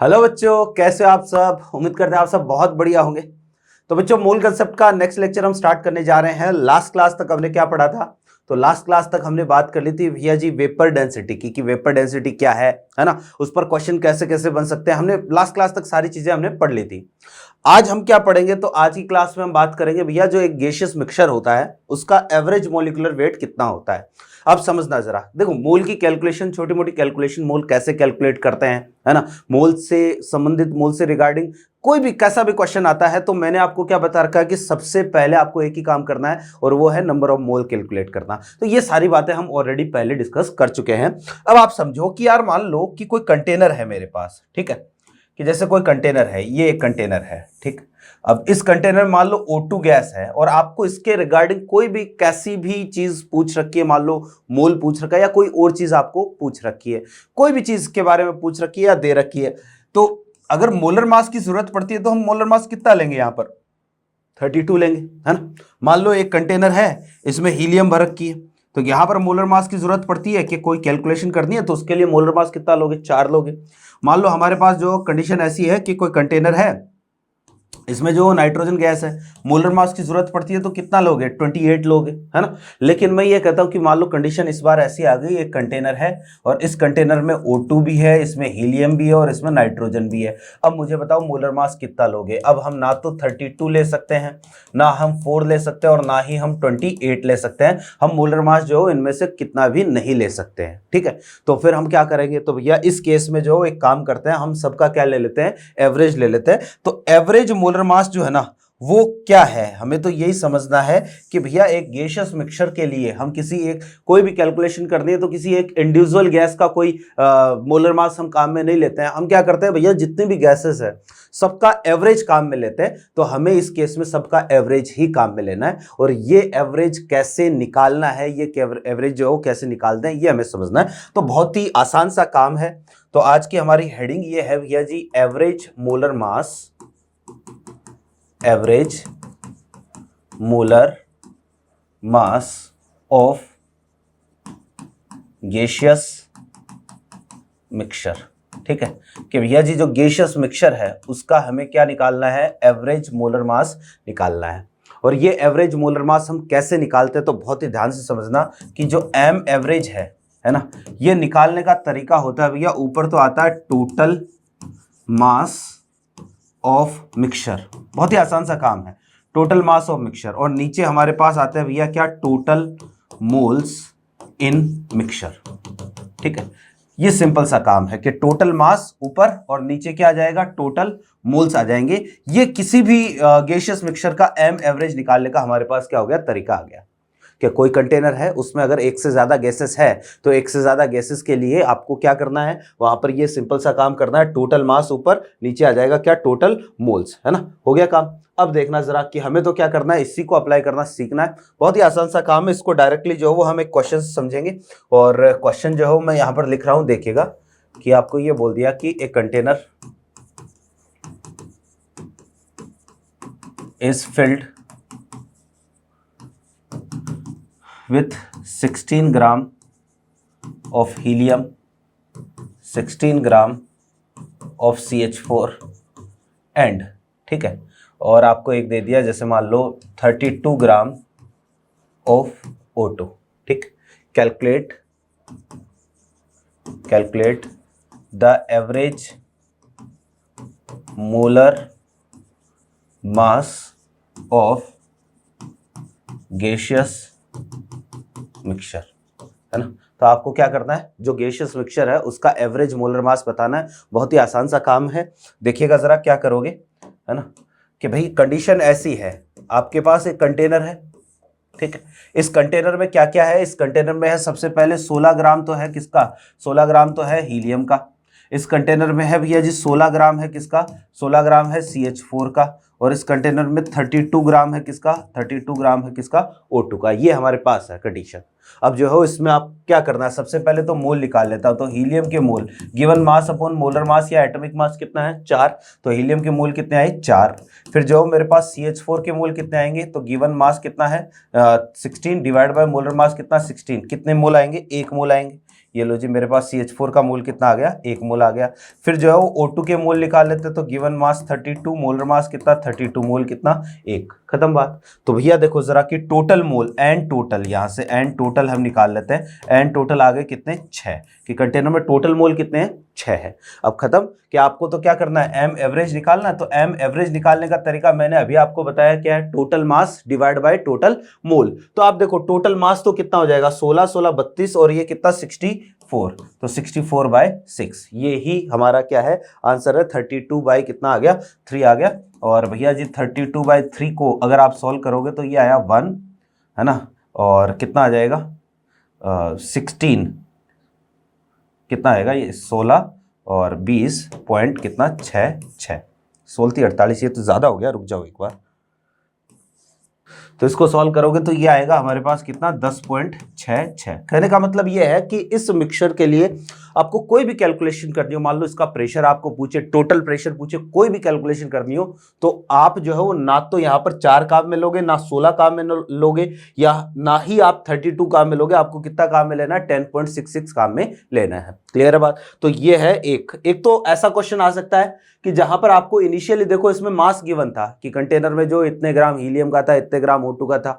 Hello बच्चों, कैसे हो आप सब। उम्मीद करते हैं आप सब बहुत बढ़िया होंगे। तो बच्चों, मूल कंसेप्ट का नेक्स्ट लेक्चर हम स्टार्ट करने जा रहे हैं। लास्ट क्लास तक हमने क्या पढ़ा था? तो लास्ट क्लास तक हमने बात कर ली थी भैया जी वेपर डेंसिटी की, कि वेपर डेंसिटी क्या है ना, उस पर क्वेश्चन कैसे कैसे बन सकते हैं। हमने लास्ट क्लास तक सारी चीजें हमने पढ़ ली थी। आज हम क्या पढ़ेंगे? तो आज की क्लास में हम बात करेंगे भैया जो एक गैसियस मिक्सचर होता है उसका एवरेज मॉलिक्यूलर वेट कितना होता है। अब समझना जरा, देखो मोल की कैलकुलेशन, छोटी मोटी कैलकुलेशन मोल कैसे कैलकुलेट करते हैं, है ना। मोल से संबंधित, मोल से रिगार्डिंग कोई भी कैसा भी क्वेश्चन आता है तो मैंने आपको क्या बता रखा है कि सबसे पहले आपको एक ही काम करना है और वो है नंबर ऑफ मोल कैलकुलेट करना। तो ये सारी बातें हम ऑलरेडी पहले डिस्कस कर चुके हैं। अब आप समझो कि यार मान लो कि कोई कंटेनर है मेरे पास, ठीक है, कि जैसे कोई कंटेनर है, ये एक कंटेनर है, ठीक। अब इस कंटेनर में मान लो O2 गैस है और आपको इसके रिगार्डिंग कोई भी कैसी भी चीज पूछ रखी है, मान लो मोल पूछ रखा है या कोई और चीज आपको पूछ रखी है, कोई भी चीज के बारे में पूछ रखी है या दे रखी है, तो अगर मोलर मास की जरूरत पड़ती है तो हम मोलर मास कितना लेंगे? यहां पर 32 लेंगे, है ना। मान लो एक कंटेनर है, इसमें हीलियम भर रखी है, तो यहां पर मोलर मास की जरूरत पड़ती है कि कोई कैलकुलेशन करनी है तो उसके लिए मोलर मास कितना लोगे? 4 लोगे। मान लो हमारे पास जो कंडीशन ऐसी है कि कोई कंटेनर है, इसमें जो नाइट्रोजन गैस है, मोलर मास की जरूरत पड़ती है तो कितना लोगे? 28 लोगे, है ना। लेकिन मैं ये कहता हूं कि मान लो कंडीशन इस बार ऐसी आ गई, एक कंटेनर है और इस कंटेनर में O2 भी है, इसमें हीलियम भी है और इसमें नाइट्रोजन भी है। अब मुझे बताओ मोलर मास कितना लोगे? अब हम ना तो 32 ले सकते हैं, ना हम 4 ले सकते हैं और ना ही हम 28 ले सकते हैं। हम मोलर मास जो इनमें से कितना भी नहीं ले सकते हैं, ठीक है। तो फिर हम क्या करेंगे? तो भैया इस केस में जो एक काम करते हैं, हम सबका क्या ले लेते हैं? एवरेज ले लेते हैं। तो एवरेज मोलर मास जो है ना वो क्या है, हमें तो यही समझना है कि भैया एक गैसियस मिक्सचर के लिए हम किसी एक कोई भी कैलकुलेशन करनी है तो किसी एक इंडिविजुअल गैस का कोई मोलर मास हम काम में नहीं लेते हैं। हम क्या करते हैं भैया, जितने भी गैसेस है सबका एवरेज काम में लेते हैं। तो हमें इस केस में सबका एवरेज ही काम में लेना है और ये एवरेज कैसे निकालना है, ये एवरेज जो कैसे निकालते हैं ये हमें समझना है। तो बहुत ही आसान सा काम है। तो आज की हमारी हेडिंग ये है भैया जी, average molar mass, average molar mass of gaseous mixture, ठीक है। कि भैया जी जो गैसियस मिक्सचर है उसका हमें क्या निकालना है? एवरेज मोलर मास निकालना है। और ये एवरेज मोलर मास हम कैसे निकालते हैं तो बहुत ही ध्यान से समझना कि जो एम एवरेज है ना, ये निकालने का तरीका होता है भैया, ऊपर तो आता है टोटल मास ऑफ मिक्सचर, बहुत ही आसान सा काम है, टोटल मास ऑफ मिक्सचर, और नीचे हमारे पास आते हैं भैया क्या? टोटल मोल्स इन मिक्सचर, ठीक है। ये सिंपल सा काम है कि टोटल मास ऊपर और नीचे क्या आ जाएगा? टोटल मोल्स आ जाएंगे। ये किसी भी गैसियस मिक्सचर का एम एवरेज निकालने का हमारे पास क्या हो गया? तरीका आ गया। कि कोई कंटेनर है उसमें अगर एक से ज्यादा गैसेस है तो एक से ज्यादा गैसेस के लिए आपको क्या करना है? वहां पर ये सिंपल सा काम करना है, टोटल मास ऊपर, नीचे आ जाएगा क्या? टोटल मोल्स, है ना। हो गया काम। अब देखना जरा कि हमें तो क्या करना है, इसी को अप्लाई करना सीखना है। बहुत ही आसान सा काम है। इसको डायरेक्टली जो है वो हम एक क्वेश्चन से समझेंगे और क्वेश्चन जो है मैं यहां पर लिख रहा हूं, देखिएगा कि आपको ये बोल दिया कि एक container is filled with 16 gram of helium, 16 gram of CH4 and, ठीक है, और आपको एक दे दिया जैसे मान लो 32 ग्राम ऑफ O2, ठीक। Calculate the average molar mass of gaseous mixture, है ना। तो आपको क्या करना है, जो गैसियस मिक्सचर है उसका एवरेज मोलर मास बताना है। बहुत ही आसान सा काम है। देखिएगा जरा क्या करोगे, है ना, कि भाई कंडीशन ऐसी है, आपके पास एक कंटेनर है, ठीक है। इस कंटेनर में क्या क्या है? इस कंटेनर में है सबसे पहले 16 ग्राम तो है किसका? 16 ग्राम तो है हीलियम का। इस कंटेनर में है भैया जी 16 ग्राम है किसका? 16 ग्राम है CH4 का। और इस कंटेनर में 32 ग्राम है किसका? 32 ग्राम है किसका? O2 का। ये हमारे पास है कंडीशन। अब जो है इसमें आप क्या करना है, सबसे पहले तो मोल निकाल लेता हूं। तो हीलियम के mole given mass upon molar mass या एटॉमिक मास कितना है? 4। तो हीलियम के मोल कितने आए? 4। फिर जो मेरे पास CH4 के मोल कितने आएंगे? तो गिवन मास कितना है? 16 डिवाइड बाय मोलर मास कितना? 16। कितने मोल आएंगे? 1 मोल आएंगे। ये लो जी मेरे पास CH4 का मोल कितना आ गया, 1 मोल आ गया। फिर जो है वो O2 के मोल निकाल लेते तो गिवन मास 32, मोलर मास कितना 32, मोल कितना 1, खत्म बात। तो भैया देखो जरा कि टोटल मोल एन टोटल, यहाँ से एन टोटल हम निकाल लेते हैं, एन टोटल आ गए कितने 6, कि कंटेनर में टोटल मोल कितने हैं 6 है। अब खत्म कि आपको तो क्या करना है, एम एवरेज निकालना है। तो एम एवरेज निकालने का तरीका मैंने अभी आपको बताया क्या है, total mass divide by total mole. तो आप देखो टोटल मास तो कितना हो जाएगा 16 16 32 और ये कितना 64, तो 64/6 ये ही हमारा क्या है आंसर है। 32 बाई कितना आ गया 3 आ गया। और भैया जी 32/3 को अगर आप सॉल्व करोगे तो ये आया 1 है ना, और कितना आ जाएगा 16 कितना आएगा ये 16 और 20 पॉइंट कितना 6 6 16 48, ये तो ज़्यादा हो गया, रुक जाओ एक बार। तो इसको सॉल्व करोगे तो ये आएगा हमारे पास कितना 10.66। कहने का मतलब ये है कि इस मिक्सचर के लिए आपको कोई भी कैलकुलेशन करनी हो, मान लो इसका प्रेशर आपको पूछे, टोटल प्रेशर पूछे, कोई भी कैलकुलेशन करनी हो तो आप जो है वो ना तो यहाँ पर 4 काम में लोगे, ना 16 काम में लोगे, या ना ही आप 32 काम में लोगे। आपको कितना काम में लेना है 10.66 काम में लेना है। क्लियर है बात। तो ये है एक तो ऐसा क्वेश्चन आ सकता है कि जहां पर आपको इनिशियली देखो इसमें मास गिवन था कि कंटेनर में जो इतने ग्राम हीलियम का था, इतने ग्राम O2 का था।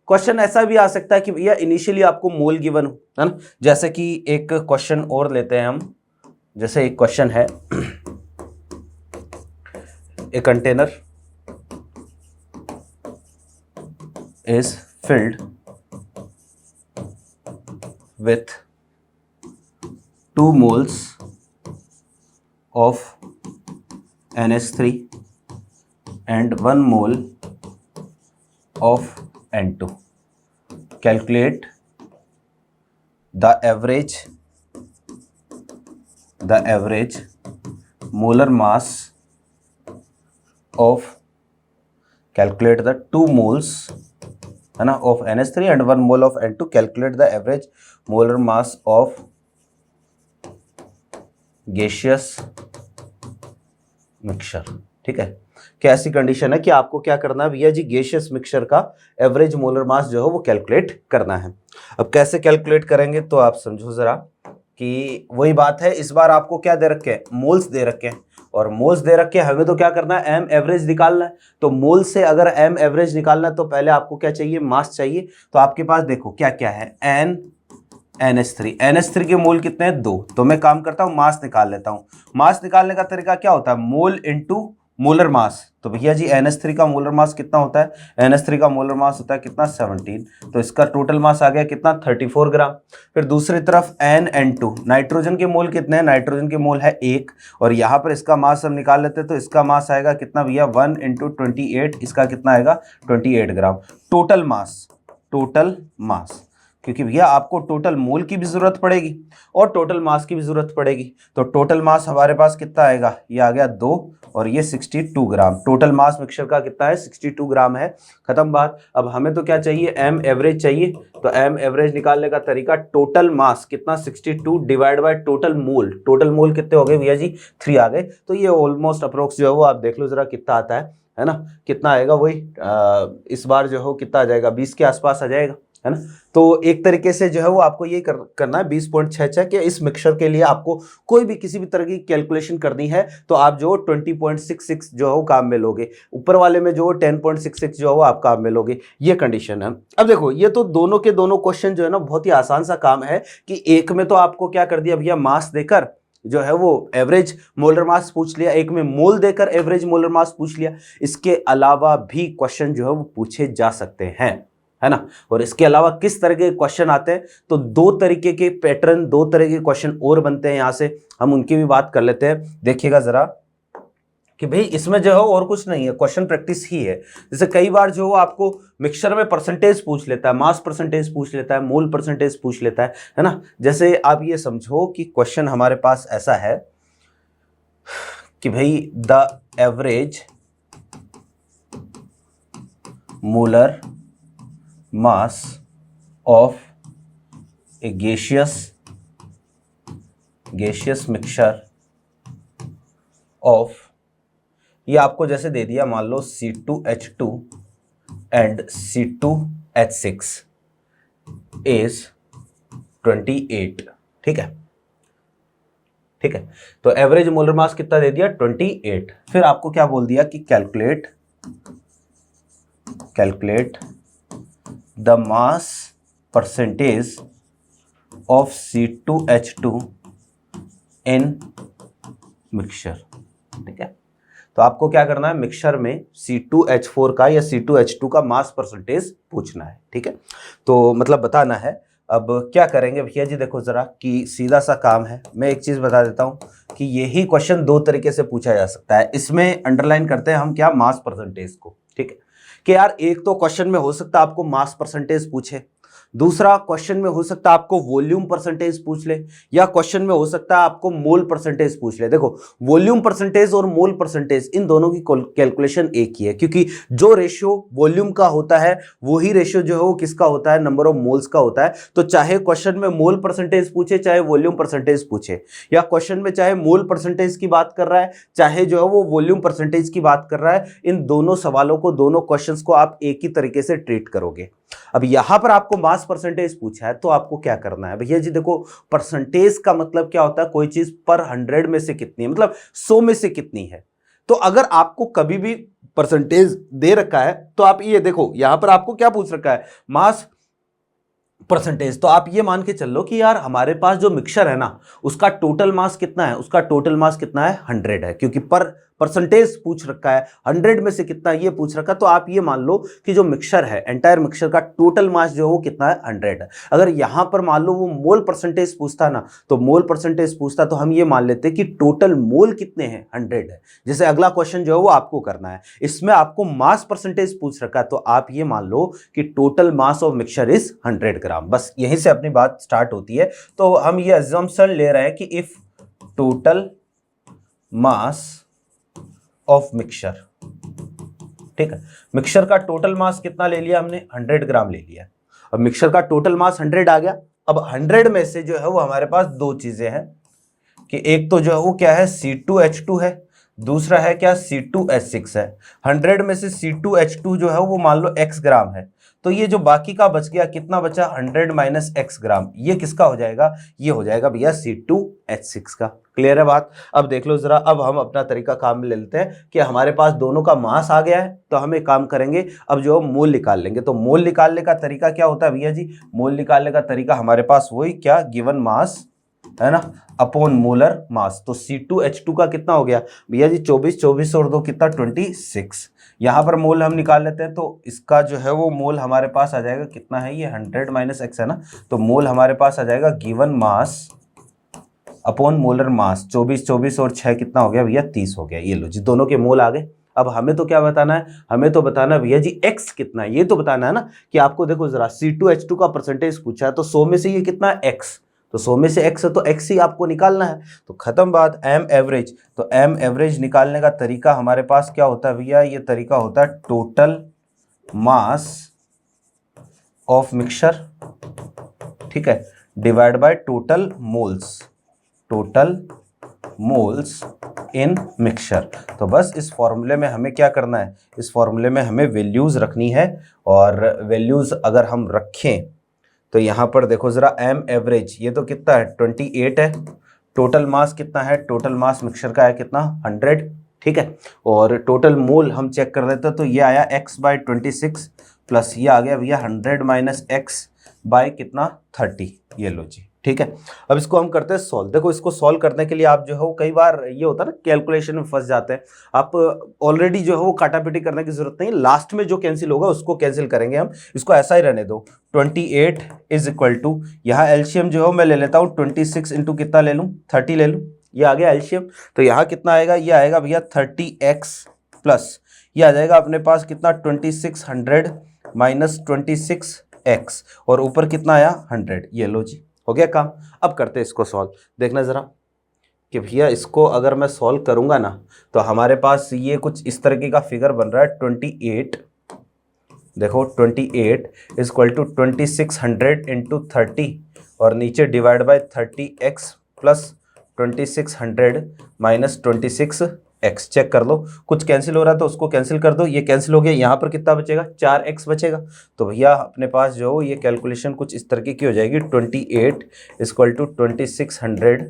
क्वेश्चन ऐसा भी आ सकता है कि भैया इनिशियली आपको मोल गिवन हो, है ना। जैसे कि एक क्वेश्चन और लेते हैं हम, जैसे एक क्वेश्चन है, a container is filled with 2 moles of NH3 and 1 mole of N2. Calculate the average molar mass of, calculate the 2 moles है ना of NH3 and 1 mole of N2. Calculate the average molar mass of gaseous mixture. ठीक है, क्या ऐसी condition है कि आपको क्या करना है भैया जी, गैसियस मिक्सचर का एवरेज मोलर मास जो है वो कैलकुलेट करना है। अब कैसे कैलकुलेट करेंगे तो आप समझो जरा कि वही बात है, इस बार आपको क्या दे रखे हैं, मोल्स दे रखे हैं, और मोल्स दे रखे हैं, हमें तो क्या करना है एम एवरेज निकालना है। तो मोल से अगर एम एवरेज निकालना है तो पहले आपको क्या चाहिए, मास चाहिए। तो आपके पास देखो क्या क्या है, NH3 के मोल कितने हैं 2, तो मैं काम करता हूं मास निकाल लेता हूं। मास निकालने का तरीका क्या होता है, मोल इनटू मोलर मास। तो भैया जी NH3 का मोलर मास कितना होता है, NH3 का मोलर मास होता है कितना 17, तो इसका टोटल मास आ गया कितना 34 ग्राम। फिर दूसरी तरफ NN2 नाइट्रोजन के मोल कितने हैं, नाइट्रोजन के मोल है 1, और यहाँ पर इसका मास हम निकाल लेते हैं तो इसका मास आएगा कितना भैया 1 × 28, इसका कितना आएगा 28 ग्राम। टोटल मास क्योंकि भैया आपको टोटल मोल की भी जरूरत पड़ेगी और टोटल मास की भी जरूरत पड़ेगी। तो टोटल मास हमारे पास कितना आएगा, ये आ गया 2 और ये 62 ग्राम। टोटल मास मिक्सचर का कितना है 62 ग्राम है, खत्म बात। अब हमें तो क्या चाहिए, एम एवरेज चाहिए। तो एम एवरेज निकालने का तरीका, टोटल मास कितना 62 डिवाइड बाय टोटल मोल कितने हो गए भैया जी 3 आ गए। तो ये ऑलमोस्ट अप्रोक्स जो है वो आप देख लो जरा कितना आता है ना, कितना आएगा वही इस बार जो हो कितना आ जाएगा 20 के आसपास आ जाएगा, है ना। तो एक तरीके से जो है वो आपको ये करना है 20.66 के इस मिक्सचर के लिए आपको कोई भी किसी भी तरह की कैलकुलेशन करनी है तो आप जो 20.66 जो है वो काम में लोगे, ऊपर वाले में जो 10.66 जो है वो आप काम में लोगे, ये कंडीशन है। अब देखो ये तो दोनों के दोनों क्वेश्चन जो है ना बहुत ही आसान सा काम है कि एक में तो आपको क्या कर दिया भैया, मास देकर जो है वो एवरेज मोलर मास पूछ लिया, एक में मोल देकर एवरेज मोलर मास पूछ लिया। इसके अलावा भी क्वेश्चन जो है वो पूछे जा सकते हैं, है ना। और इसके अलावा किस तरह के क्वेश्चन आते हैं, तो 2 तरीके के पैटर्न, 2 तरह के क्वेश्चन और बनते हैं, यहां से हम उनकी भी बात कर लेते हैं। देखिएगा जरा कि भाई इसमें जो है और कुछ नहीं है, क्वेश्चन प्रैक्टिस ही है। जैसे कई बार जो आपको मिक्सचर में परसेंटेज पूछ लेता है, मास परसेंटेज पूछ लेता है, मोल परसेंटेज पूछ लेता है ना। जैसे आप ये समझो कि क्वेश्चन हमारे पास ऐसा है कि भाई the average molar mass of a gaseous mixture of, ये आपको जैसे दे दिया मान लो C2H2 and C2H6 is 28, ठीक है, ठीक है। तो एवरेज मोलर मास कितना दे दिया 28। फिर आपको क्या बोल दिया कि calculate the mass percentage of C2H2 in mixture. ठीक है, तो आपको क्या करना है, मिक्सचर में C2H4 का या C2H2 का मास परसेंटेज पूछना है। ठीक है, तो मतलब बताना है। अब क्या करेंगे भैया जी, देखो जरा कि सीधा सा काम है। मैं एक चीज बता देता हूं कि यही क्वेश्चन दो तरीके से पूछा जा सकता है। इसमें अंडरलाइन करते हैं हम क्या, मास परसेंटेज को। ठीक है, कि यार एक तो क्वेश्चन में हो सकता है आपको मास परसेंटेज पूछे, दूसरा क्वेश्चन में हो सकता है आपको वॉल्यूम परसेंटेज पूछ ले, या क्वेश्चन में हो सकता है आपको मोल परसेंटेज पूछ ले। देखो वॉल्यूम परसेंटेज और मोल परसेंटेज इन दोनों की कैलकुलेशन एक ही है, क्योंकि जो रेशियो वॉल्यूम का होता है वही रेशियो जो है वो किसका होता है, नंबर ऑफ मोल्स का होता है। तो चाहे क्वेश्चन में मोल परसेंटेज पूछे चाहे वॉल्यूम परसेंटेज पूछे, या क्वेश्चन में चाहे मोल परसेंटेज की बात कर रहा है चाहे जो है वो वॉल्यूम परसेंटेज की बात कर रहा है, इन दोनों सवालों को, दोनों क्वेश्चंस को आप एक ही तरीके से ट्रीट करोगे। अब यहां पर आपको मास परसेंटेज पूछा है तो आपको क्या करना है भैया जी, देखो परसेंटेज का मतलब क्या होता है, कोई चीज पर 100 में से कितनी है, मतलब 100 में से कितनी है। तो अगर आपको कभी भी परसेंटेज दे रखा है तो आप ये देखो, यहां पर आपको क्या पूछ रखा है, मास परसेंटेज। तो आप ये मान के चल लो कि यार हमारे पास जो मिक्सचर है ना उसका टोटल मास कितना है, उसका टोटल मास कितना है 100 है, क्योंकि पर परसेंटेज पूछ रखा है, 100 में से कितना ये पूछ रखा है। तो आप ये मान लो कि जो मिक्सचर है, एंटायर मिक्सचर का टोटल मास जो है वो कितना है 100 है। अगर यहां पर मान लो वो मोल परसेंटेज पूछता ना, तो मोल परसेंटेज पूछता तो हम ये मान लेते कि टोटल मोल कितने हैं 100 है। जैसे अगला क्वेश्चन जो है वो आपको करना है, इसमें आपको मास परसेंटेज पूछ रखा है, तो आप ये मान लो कि total mass of mixture is 100 ग्राम। बस यहीं से अपनी बात स्टार्ट होती है। तो हम ये अजम्पशन ले रहे हैं कि if total mass of mixture, ठीक है, मिक्सचर का टोटल मास कितना ले लिया हमने, 100 ग्राम ले लिया। अब मिक्सचर का टोटल मास 100 आ गया। अब 100 में से जो है वो हमारे पास दो चीजें हैं, कि एक तो जो है वो क्या है C2H2 है, दूसरा है क्या C2H6 है। 100 में से C2H2 जो है वो मान लो x ग्राम है, तो ये जो बाकी का बच गया कितना बचा 100 माइनस x ग्राम, ये किसका हो जाएगा, ये हो जाएगा भैया C2H6 का। क्लियर है बात। अब देख लो जरा, अब हम अपना तरीका काम में ले लेते हैं कि हमारे पास दोनों का मास आ गया है, तो हम एक काम करेंगे, अब जो मोल निकाल लेंगे। तो मोल निकालने का तरीका क्या होता है भैया जी, मोल निकालने का तरीका हमारे पास वही क्या, गिवन मास है ना अपॉन मोलर मास। तो C2H2 का कितना हो गया भैया जी 24, 24 और 2 कितना 26। यहां पर मोल हम निकाल लेते हैं, तो इसका जो है वो मोल हमारे पास आ जाएगा कितना है, ये 100 माइनस x है ना, तो मोल हमारे पास आ जाएगा गिवन मास अपॉन मोलर मास। 24, 24 और 6 कितना हो गया भैया 30 हो गया। ये लो जी, दोनों के मोल आ गए। अब हमें तो क्या बताना है, हमें तो बताना भैया जी x कितना है, ये तो बताना है ना कि आपको देखो जरा C2H2 का परसेंटेज पूछा है, तो 100 में से ये कितना है x, तो 100 में से x है तो x ही आपको निकालना है। तो खत्म बात। m एवरेज, तो m एवरेज निकालने का तरीका हमारे पास क्या होता है भैया, ये तरीका होता है टोटल मास ऑफ मिक्सचर, ठीक है, divide by total moles, total moles in mixture. तो बस इस फॉर्मूले में हमें क्या करना है, इस फॉर्मूले में हमें वैल्यूज रखनी है, और वैल्यूज अगर हम रखें तो यहां पर देखो जरा m एवरेज, ये तो कितना है 28 है, टोटल मास कितना है, टोटल मास मिक्सचर का है कितना 100, ठीक है, और टोटल मोल हम चेक कर देते हैं, तो ये आया x/26 प्लस ये आ गया भैया 100 माइनस x बाय कितना 30। ये लो जी, ठीक है। अब इसको हम करते हैं सॉल्व। देखो इसको सॉल्व करने के लिए आप जो है वो कई बार ये होता है ना कैलकुलेशन में फंस जाते हैं। आप ऑलरेडी जो है वो काटापीटी करने की जरूरत नहीं, लास्ट में जो कैंसिल होगा उसको कैंसिल करेंगे हम, इसको ऐसा ही रहने दो। 28 इज इक्वल टू, यहाँ एलसीएम जो है मैं ले लेता हूँ 26 इंटू कितना ले लूँ 30 ले लूँ, ये आ गया एलसीएम। तो यहाँ कितना आएगा, ये आएगा भैया 30x प्लस ये आ जाएगा अपने पास कितना 2600 माइनस 26x, और ऊपर कितना आया 100। ये लो जी, हो गया काम। अब करते हैं इसको सॉल्व। देखना ज़रा कि भैया इसको अगर मैं सॉल्व करूंगा ना, तो हमारे पास ये कुछ इस तरीके का फिगर बन रहा है 28, देखो 28 इज इक्वल टू 2600 इंटू 30 और नीचे divide by 30x plus 2600 minus 26x। x। Check कर लो, कुछ कैंसिल हो रहा है तो उसको कैंसिल कर दो, ये कैंसिल हो गया, यहाँ पर कितना बचेगा 4x बचेगा। तो भैया अपने पास जो ये कैलकुलेशन कुछ इस तरीके की हो जाएगी, 28 equal to 2600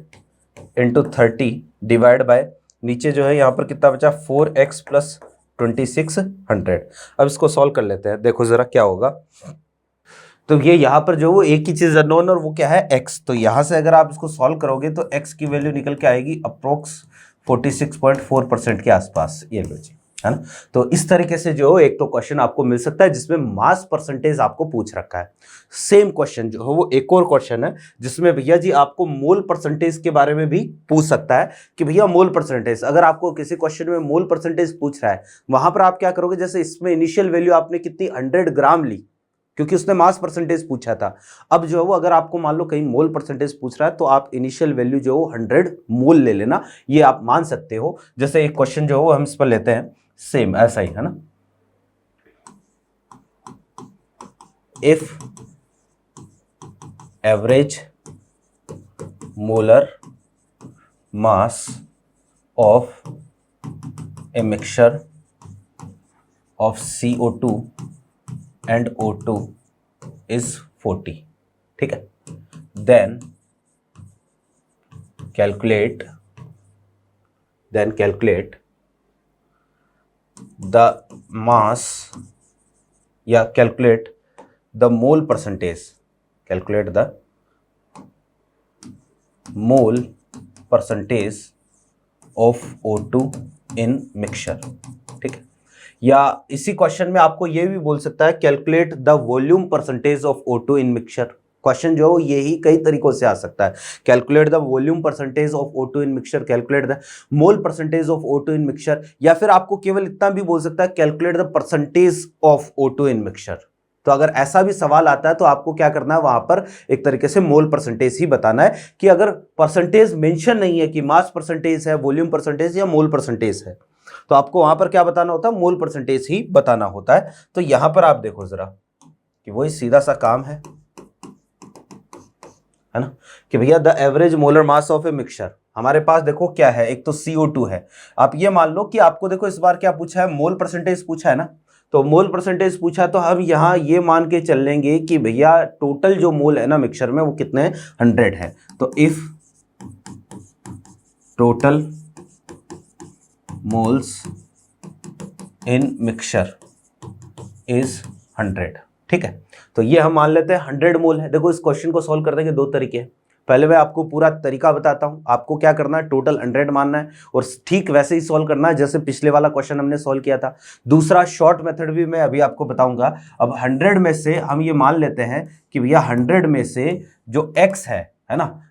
into 30 divide by नीचे जो है यहाँ पर कितना बचा 4x प्लस 2600। अब इसको सॉल्व कर लेते हैं, देखो ज़रा क्या होगा। तो ये यहाँ पर जो वो एक ही चीज़ अननोन और वो क्या है x। तो यहाँ से अगर आप इसको सॉल्व करोगे तो x की वैल्यू निकल के आएगी अप्रोक्स 46.4% के आसपास, ये लो जी, है ना। तो इस तरीके से जो एक तो क्वेश्चन आपको मिल सकता है जिसमें मास परसेंटेज आपको पूछ रखा है। सेम क्वेश्चन जो है वो एक और क्वेश्चन है जिसमें भैया जी आपको मोल परसेंटेज के बारे में भी पूछ सकता है कि भैया मोल परसेंटेज, अगर आपको किसी क्वेश्चन में मोल परसेंटेज पूछ रहा है वहां पर आप क्या करोगे, जैसे इसमें इनिशियल वैल्यू आपने कितनी 100 ग्राम ली क्योंकि उसने मास परसेंटेज पूछा था। अब जो है वो अगर आपको मान लो कहीं मोल परसेंटेज पूछ रहा है तो आप इनिशियल वैल्यू जो है 100 मोल ले लेना, ये आप मान सकते हो। जैसे एक क्वेश्चन जो है वो हम इस पर लेते हैं, सेम ऐसा ही है ना। If average molar mass of a mixture of CO2 and O2 is 40, ठीक है। then calculate the mass या calculate the mole percentage, calculate the mole percentage of O2 in mixture, ठीक है। या इसी क्वेश्चन में आपको ये भी बोल सकता है calculate the volume percentage of O2 in mixture. Question जो है यही कई तरीकों से आ सकता है, calculate the volume percentage of O2 in mixture, calculate the mole percentage of O2 in mixture, या फिर आपको केवल इतना भी बोल सकता है calculate the percentage of O2 in mixture. तो अगर ऐसा भी सवाल आता है तो आपको क्या करना है, वहां पर एक तरीके से मोल परसेंटेज ही बताना है कि अगर परसेंटेज मेंशन नहीं है कि मास परसेंटेज है, वॉल्यूम परसेंटेज या मोल परसेंटेज है, तो आपको वहां पर क्या बताना होता है, मोल परसेंटेज ही बताना होता है। तो यहां पर आप देखो जरा कि वही सीधा सा काम है ना, कि भैया the average molar mass of a mixture, हमारे पास देखो क्या है, एक तो CO2 है। आप ये मान लो कि आपको देखो इस बार क्या पूछा है, मोल परसेंटेज पूछा है ना। तो मोल परसेंटेज पूछा तो हम यहां ये मान के चल लेंगे कि भैया टोटल जो मोल है ना मिक्सचर में वो कितने 100 है। तो if total moles in mixture is 100, ठीक है। तो ये हम मान लेते हैं 100 मोल है। देखो इस क्वेश्चन को सॉल्व करने के दो तरीके हैं। पहले मैं आपको पूरा तरीका बताता हूं, आपको क्या करना है, टोटल 100 मानना है और ठीक वैसे ही सॉल्व करना है जैसे पिछले वाला क्वेश्चन हमने सॉल्व किया था। दूसरा शॉर्ट मेथड भी मैं अभी आपको बताऊंगा। अब 100 में से हम ये मान लेते हैं कि भैया 100 में से जो x है ना,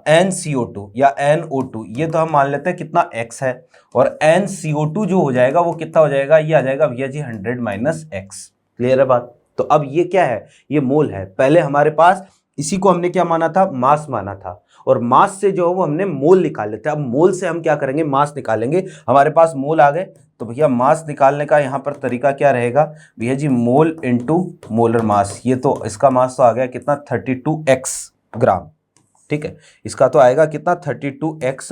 NCO2 या NO2, ये तो हम मान लेते हैं कितना x है, और NCO2 जो हो जाएगा वो कितना हो जाएगा, ये आ जाएगा भैया जी 100 माइनस x। क्लियर है बात। तो अब ये क्या है, ये मोल है। पहले हमारे पास इसी को हमने क्या माना था, मास माना था, और मास से जो है वो हमने मोल निकाल लेते हैं। अब मोल से हम क्या करेंगे, मास निकालेंगे। हमारे पास मोल आ गए तो भैया मास निकालने का यहाँ पर तरीका क्या रहेगा भैया जी, मोल इंटू मोलर मास। ये तो इसका मास तो आ गया कितना 32x ग्राम, ठीक है। इसका तो आएगा कितना 32x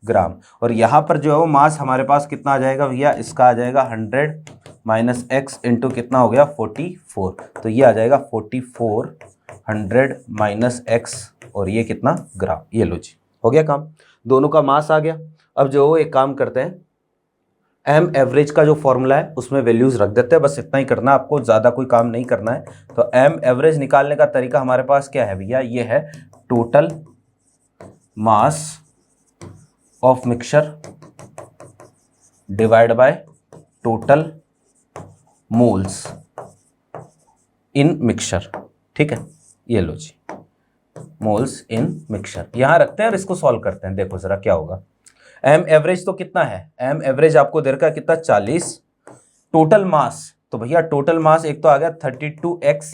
ग्राम, और यहाँ पर जो है वो मास हमारे पास कितना आ जाएगा भैया, इसका आ जाएगा 100 माइनस x इंटू कितना हो गया 44। तो ये आ जाएगा 4400 माइनस x, और ये कितना ग्राम। ये लो जी, हो गया काम, दोनों का मास आ गया। अब जो एक काम करते हैं, एम एवरेज का जो फॉर्मूला है उसमें वैल्यूज रख देते हैं, बस इतना ही करना है आपको, ज़्यादा कोई काम नहीं करना है। तो एम एवरेज निकालने का तरीका हमारे पास क्या है भैया, ये है total mass of mixture divide by total moles in mixture, ठीक है। ये लो जी, मोल्स इन मिक्सचर यहां रखते हैं और इसको सॉल्व करते हैं। देखो जरा क्या होगा, एम एवरेज तो कितना है, एम एवरेज आपको दे रखा है कितना 40, टोटल मास तो भैया टोटल मास एक तो आ गया 32x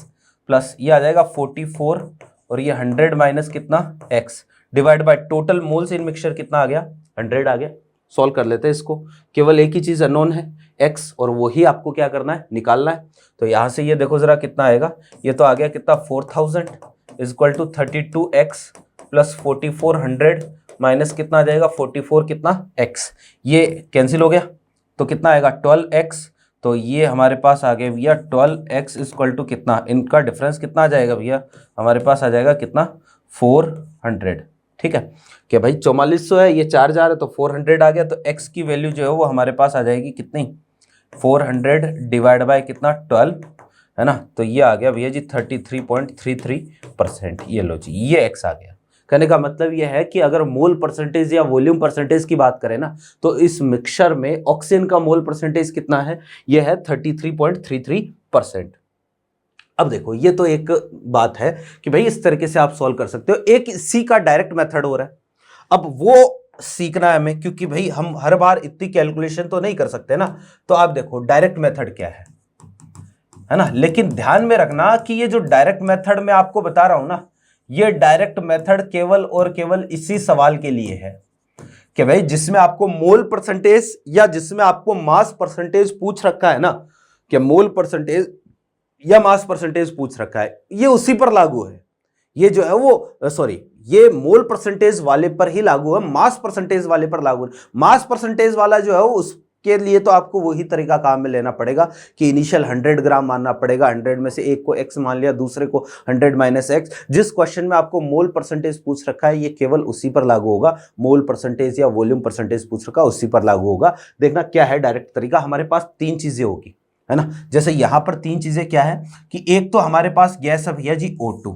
प्लस ये आ जाएगा 44, और ये 100 माइनस कितना x divide by total moles in mixture कितना आ गया 100 आ गया। सॉल्व कर लेते हैं इसको, केवल एक ही चीज़ अननोन है x, और वही आपको क्या करना है, निकालना है। तो यहाँ से ये देखो जरा कितना आएगा, ये तो आ गया कितना 4000 is equal to 32x plus 4400 minus कितना आ जाएगा 44 कितना x, ये कैंसिल हो गया तो कितना आएगा 12x, तो ये हमारे पास आ गया भैया 12x इक्वल टू कितना, इनका डिफरेंस कितना आ जाएगा भैया, हमारे पास आ जाएगा कितना 400। ठीक है कि भाई 4400 है, ये 4 जा रहा है तो 400 आ गया, तो x की वैल्यू जो है वो हमारे पास आ जाएगी कितनी 400 डिवाइड बाय कितना 12, है ना, तो ये आ गया भैया जी 33.33%। ये लो जी, ये x आ गया। कहने का मतलब ये है कि अगर मोल परसेंटेज या वॉल्यूम परसेंटेज की बात करें ना, तो इस मिक्सचर में ऑक्सीजन का मोल परसेंटेज कितना है, ये है 33.33%। अब देखो ये तो एक बात है कि भाई इस तरीके से आप सॉल्व कर सकते हो, एक सी का डायरेक्ट मेथड हो रहा है। अब वो सीखना है हमें, क्योंकि भाई हम हर बार इतनी कैलकुलेशन तो नहीं कर सकते ना, तो आप देखो डायरेक्ट मेथड क्या है ना। लेकिन ध्यान में रखना कि ये जो डायरेक्ट मेथड मैं आपको बता रहा हूं ना, ये डायरेक्ट मेथड केवल और केवल इसी सवाल के लिए है कि भाई जिसमें आपको मोल परसेंटेज या जिसमें आपको मास परसेंटेज पूछ रखा है ना, कि मोल परसेंटेज या मास परसेंटेज पूछ रखा है, ये उसी पर लागू है। ये जो है वो सॉरी, ये मोल परसेंटेज वाले पर ही लागू है, मास परसेंटेज वाले पर लागू है। मास परसेंटेज वाला जो है वो उसके लिए तो आपको वही तरीका काम में लेना पड़ेगा कि इनिशियल 100 ग्राम मानना पड़ेगा, 100 में से एक को x मान लिया, दूसरे को 100 माइनस x। जिस क्वेश्चन में आपको मोल परसेंटेज पूछ रखा है ये केवल उसी पर लागू होगा, मोल परसेंटेज या वॉल्यूम परसेंटेज पूछ रखा है उसी पर लागू होगा। देखना क्या है डायरेक्ट तरीका, हमारे पास 3 चीजें होगी, है ना। जैसे यहां पर 3 चीजें क्या है कि एक तो हमारे पास गैस है भैया जी O2,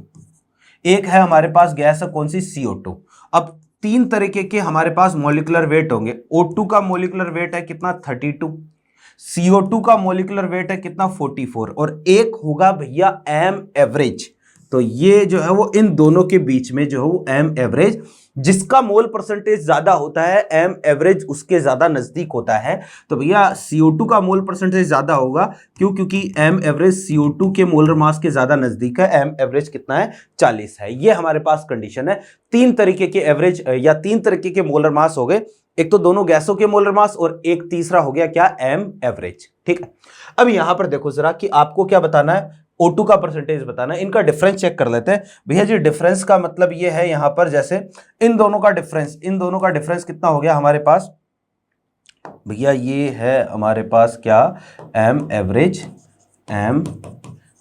एक है हमारे पास गैस है कौन सी CO2। अब 3 तरीके के हमारे पास मॉलिक्यूलर वेट होंगे। O2 का मॉलिक्यूलर वेट है कितना 32, CO2 का मॉलिक्यूलर वेट है कितना 44, और एक होगा भैया m एवरेज। तो ये जो है वो इन दोनों के बीच में जो है वो m एवरेज, जिसका मोल परसेंटेज ज्यादा होता है m एवरेज उसके ज्यादा नजदीक होता है। तो भैया CO2 का मोल परसेंटेज ज्यादा होगा, क्यों, क्योंकि m एवरेज CO2 के मोलर मास के ज्यादा नजदीक है। m एवरेज कितना है 40 है। ये हमारे पास कंडीशन है। 3 तरीके के एवरेज या 3 तरीके के मोलर मास हो गए, एक तो दोनों गैसों के मोलर मास और एक तीसरा हो गया क्या m एवरेज। ठीक है, अब यहां पर देखो जरा कि आपको क्या बताना है, O2 का परसेंटेज बताना है। इनका डिफरेंस चेक कर लेते हैं भैया जी। डिफरेंस का मतलब ये है यहां पर जैसे इन दोनों का डिफरेंस कितना हो गया हमारे पास भैया, ये है हमारे पास क्या m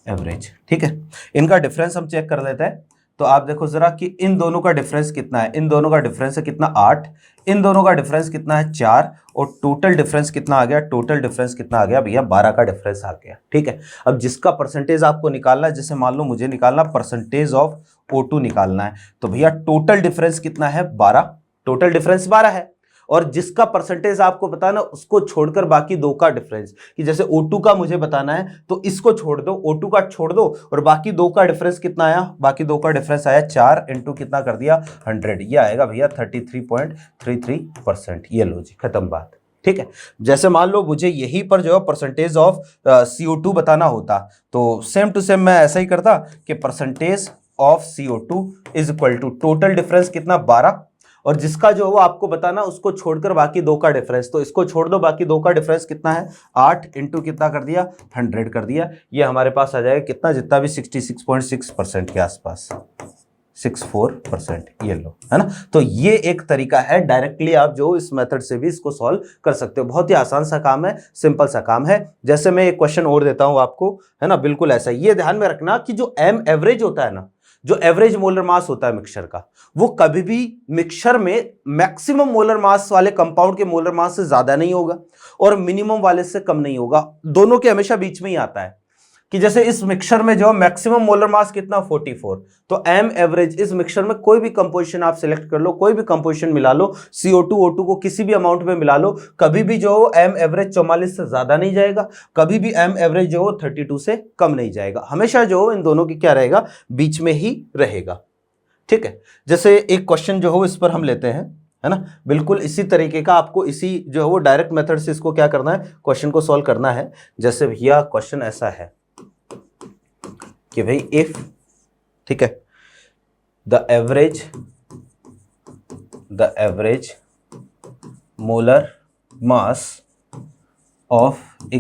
एवरेज, ठीक है। इनका डिफरेंस हम चेक कर लेते हैं। तो आप देखो जरा कि इन दोनों का डिफरेंस कितना है, इन दोनों का डिफरेंस है कितना 8, इन दोनों का डिफरेंस कितना है 4, और टोटल डिफरेंस कितना आ गया, टोटल डिफरेंस कितना आ गया भैया 12 का डिफरेंस आ गया। ठीक है, अब जिसका परसेंटेज आपको निकालना है, जैसे मान लो मुझे निकालना परसेंटेज ऑफ O2 निकालना है, तो भैया टोटल डिफरेंस कितना है 12, टोटल डिफरेंस 12 है। और जिसका परसेंटेज आपको बताना उसको छोड़कर बाकी दो का डिफरेंस, कि जैसे O2 का मुझे बताना है तो इसको छोड़ दो, O2 का छोड़ दो, और बाकी दो का डिफरेंस कितना आया, बाकी दो का डिफरेंस आया 4 इंटू कितना कर दिया 100, ये आएगा भैया 33.33%। ये लो जी, खत्म बात। ठीक है, जैसे मान लो मुझे यहीं पर जो है परसेंटेज ऑफ CO2 बताना होता, तो सेम टू सेम मैं ऐसा ही करता कि percentage of CO2 is equal to total difference कितना 12, और जिसका जो वो आपको बताना उसको छोड़कर बाकी दो का डिफरेंस, तो इसको छोड़ दो, बाकी दो का डिफरेंस कितना है 8 इंटू कितना कर दिया 100 कर दिया। ये हमारे पास आ जाएगा कितना, जितना भी 66.6% के आसपास, 64%। ये लो, है ना। तो ये एक तरीका है, डायरेक्टली आप जो इस मेथड से भी इसको सॉल्व कर सकते हो। बहुत ही आसान सा काम है, सिंपल सा काम है। जैसे मैं एक क्वेश्चन और देता हूं आपको, है ना, बिल्कुल ऐसा। ये ध्यान में रखना कि जो m एवरेज होता है ना, जो एवरेज मोलर मास होता है मिक्सचर का, वो कभी भी मिक्सचर में मैक्सिमम मोलर मास वाले कंपाउंड के मोलर मास से ज्यादा नहीं होगा और मिनिमम वाले से कम नहीं होगा, दोनों के हमेशा बीच में ही आता है। कि जैसे इस मिक्सचर में जो मैक्सिमम मोलर मास कितना 44, तो m एवरेज इस मिक्सचर में कोई भी कंपोजिशन आप सिलेक्ट कर लो, कोई भी कंपोजिशन मिला लो, CO2 O2 को किसी भी अमाउंट में मिला लो, कभी भी जो m एवरेज 44 से ज्यादा नहीं जाएगा, कभी भी m एवरेज जो 32 से कम नहीं जाएगा, हमेशा जो इन दोनों की क्या रहेगा, बीच में ही रहेगा। ठीक है, जैसे एक क्वेश्चन जो हो इस पर हम लेते हैं, है ना, बिल्कुल इसी तरीके का आपको इसी जो है वो डायरेक्ट मेथड से इसको क्या करना है, क्वेश्चन को सॉल्व करना है। जैसे भैया क्वेश्चन ऐसा है कि भाई इफ, ठीक है, the average molar mass of A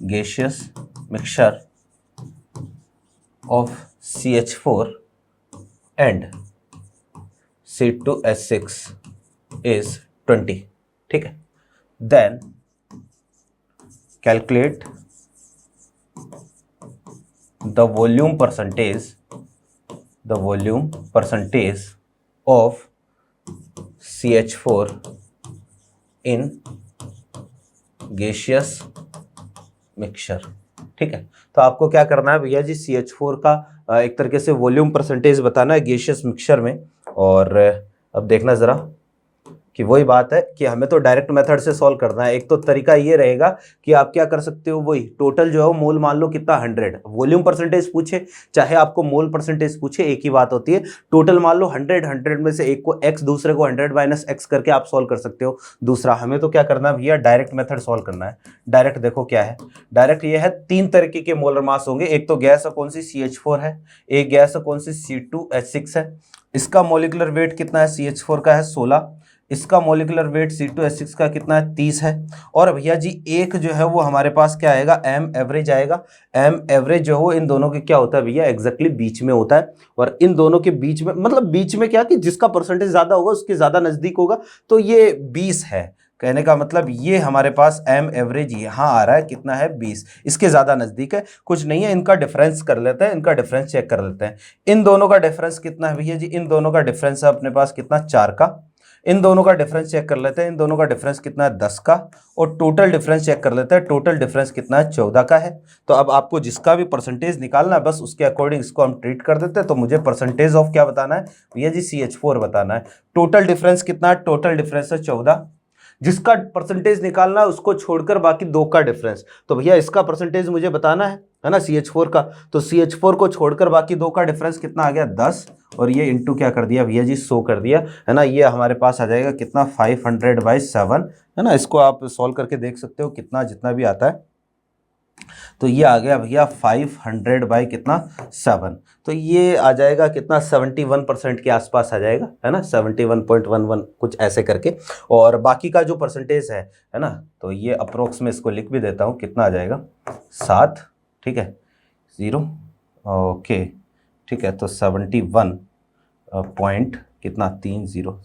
gaseous mixture of CH4 and C2H6 is 20, ठीक है। Then calculate the volume percentage of CH4 in gaseous mixture, ठीक है। तो आपको क्या करना है भैया जी, CH4 का एक तरीके से वॉल्यूम परसेंटेज बताना है गैसियस मिक्सचर में। और अब देखना जरा कि वही बात है कि हमें तो डायरेक्ट मेथड से सॉल्व करना है। एक तो तरीका ये रहेगा कि आप क्या कर सकते हो, वही टोटल जो है वो मोल मान लो कितना 100, वॉल्यूम परसेंटेज पूछे चाहे आपको मोल परसेंटेज पूछे, एक ही बात होती है। टोटल मान लो 100 में से एक को x, दूसरे को 100 माइनस x करके आप सॉल्व कर सकते हो। दूसरा हमें तो क्या करना है भैया, डायरेक्ट मेथड सॉल्व करना है। डायरेक्ट देखो क्या है, डायरेक्ट ये है 3 तरीके के मोलर मास होंगे। एक तो गैस कौन सी CH4 है, एक गैस कौन सी C2H6 है। इसका मोलिकुलर वेट कितना है, CH4 का है 16, इसका मोलिकुलर वेट C2H6 का कितना है 30 है। और भैया जी एक जो है वो हमारे पास क्या आएगा, एम एवरेज आएगा। एम एवरेज जो हो इन दोनों के क्या होता है भैया, एग्जैक्टली बीच में होता है। और इन दोनों के बीच में मतलब बीच में क्या कि जिसका परसेंटेज ज्यादा होगा उसके ज्यादा नजदीक होगा, तो ये 20 है। कहने का मतलब ये हमारे पास एम एवरेज यहाँ आ रहा है कितना है 20, इसके ज्यादा नजदीक है। कुछ नहीं है, इनका डिफरेंस कर लेते हैं, इनका डिफरेंस चेक कर लेते हैं। इन दोनों का डिफरेंस कितना है भैया जी, इन दोनों का डिफरेंस है अपने पास कितना 4 का। इन दोनों का डिफरेंस चेक कर लेते हैं, इन दोनों का डिफरेंस कितना है 10 का। और टोटल डिफरेंस चेक कर लेते हैं, टोटल डिफरेंस कितना है 14 का है। तो अब आपको जिसका भी परसेंटेज निकालना है बस उसके अकॉर्डिंग इसको हम ट्रीट कर देते हैं। तो मुझे परसेंटेज ऑफ क्या बताना है भैया जी, CH4 बताना है। टोटल डिफरेंस कितना है, टोटल डिफरेंस है 14। जिसका परसेंटेज निकालना है उसको छोड़कर बाकी 2 का डिफरेंस। तो भैया इसका परसेंटेज मुझे बताना है ना CH4 का। तो CH4 को छोड़कर बाकी 2 का डिफरेंस कितना आ गया 10, और ये इंटू क्या कर दिया भैया जी 100 कर दिया, है ना। ये हमारे पास आ जाएगा कितना 500/7, है ना। इसको आप सॉल्व करके देख सकते हो कितना जितना भी आता है। तो ये आ गया भैया 500 कितना 7, तो ये आ जाएगा कितना 71% के आसपास आ जाएगा, है ना। 71.11 कुछ ऐसे करके। और बाकी का जो परसेंटेज है ना, तो ये अप्रोक्स में इसको लिख भी देता हूँ, कितना आ जाएगा 7, ठीक है 0, ओके ठीक है। तो 71 पॉइंट कितना 30,